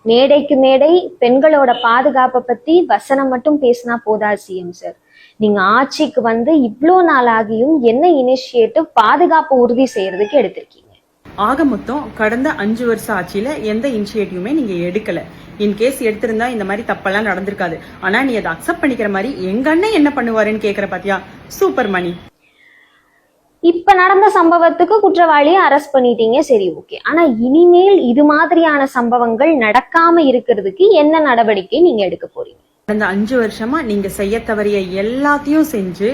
மேடைக்கு மேடை பெண்களோட பாதுகாப்பை பத்தி வசனம் மட்டும் பேசினா போதா சிஎம் சார். நீங்க ஆட்சிக்கு வந்து இவ்வளோ நாள் ஆகியும் என்ன இனிஷியேட்டிவ் பாதுகாப்பு உறுதி செய்யறதுக்கு எடுத்திருக்கீங்க? ஆக மொத்தம் கடந்த 5 வருஷம் ஆட்சியில எந்த இனிஷியேட்டிவுமே நீங்க எடுக்கல. இன்கேஸ் எடுத்திருந்தா இந்த மாதிரி தப்பெல்லாம் நடந்திருக்காது. ஆனா நீ அதை அக்செப்ட் பண்ணிக்கிற மாதிரி எங்க அண்ணன் என்ன பண்ணுவாருன்னு கேக்குற பாத்தியா? Super money. இப்ப நடந்த சம்பவத்துக்கு குற்றவாளியை அரெஸ்ட் பண்ணிட்டீங்க, சரி ஓகே. ஆனா இனிமேல் இது மாதிரியான சம்பவங்கள் நடக்காம இருக்கிறதுக்கு என்ன நடவடிக்கை நீங்க எடுக்க போறீங்க? கடந்த 5 வருஷமா நீங்க செய்ய தவறிய எல்லாத்தையும் செஞ்சு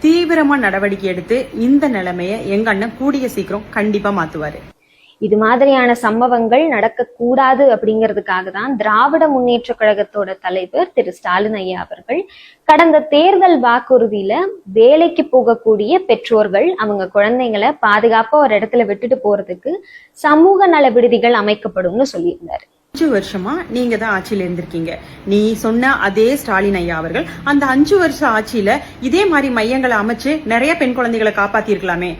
தீவிரமா நடவடிக்கை எடுத்து இந்த நிலைமைய எங்க அண்ணன் கூடிய சீக்கிரம் கண்டிப்பா மாத்துவாரு. இது மாதிரியான சம்பவங்கள் நடக்க கூடாது அப்படிங்கிறதுக்காக தான் திராவிட முன்னேற்ற கழகத்தோட தலைவர் திரு ஸ்டாலின் ஐயா அவர்கள் கடந்த தேர்தல் வாக்குறுதியில வேலைக்கு போகக்கூடிய பெற்றோர்கள் அவங்க குழந்தைங்களை பாதுகாப்பா ஒரு இடத்துல விட்டுட்டு போறதுக்கு சமூக நல விடுதிகள் அமைக்கப்படும்னு சொல்லியிருந்தாரு. 5 வருஷமா நீங்க தான் ஆட்சியில இருந்திருக்கீங்க. நீ சொன்ன அதே ஸ்டாலின் ஐயா அவர்கள் அந்த 5 வருஷம் ஆட்சியில இதே மாதிரி மையங்களை அமைச்சு நிறைய பெண் குழந்தைகளை காப்பாத்தி இருக்கலாமே.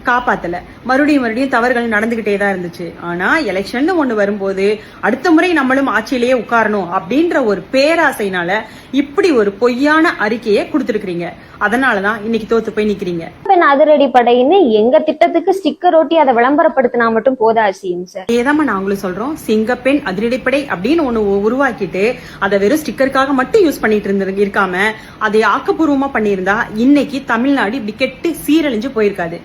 காப்பாத்தல. மறுபடியும் தவறுகள் நடந்துகிட்டே தான் இருந்துச்சு. ஆனா எலெக்ஷன் ஒண்ணு வரும்போது அடுத்த முறை நம்மளும் ஆட்சியிலேயே உட்காரணும் அப்படின்ற ஒரு பேராசைனால இப்படி ஒரு பொய்யான அறிக்கையை கொடுத்துருக்கீங்க. அதனாலதான் இன்னைக்கு தோத்து போய் நிக்கிறீங்க. அதிரடி படைன்னு எங்க திட்டத்துக்கு ஸ்டிக்கர் ஒட்டி அதை விளம்பரப்படுத்தினா மட்டும் போதா சிஎம் சார்? ஏதாம நாங்களும் சொல்றோம், சிங்கப்பெண் அதிரடிப்படை அப்படின்னு ஒண்ணு உருவாக்கிட்டு அதை வெறும் ஸ்டிக்கருக்காக மட்டும் யூஸ் பண்ணிட்டு இருக்காம அதை ஆக்கப்பூர்வமா பண்ணியிருந்தா இன்னைக்கு தமிழ்நாடு இப்படி கெட்டு சீரழிஞ்சு போயிருக்காது.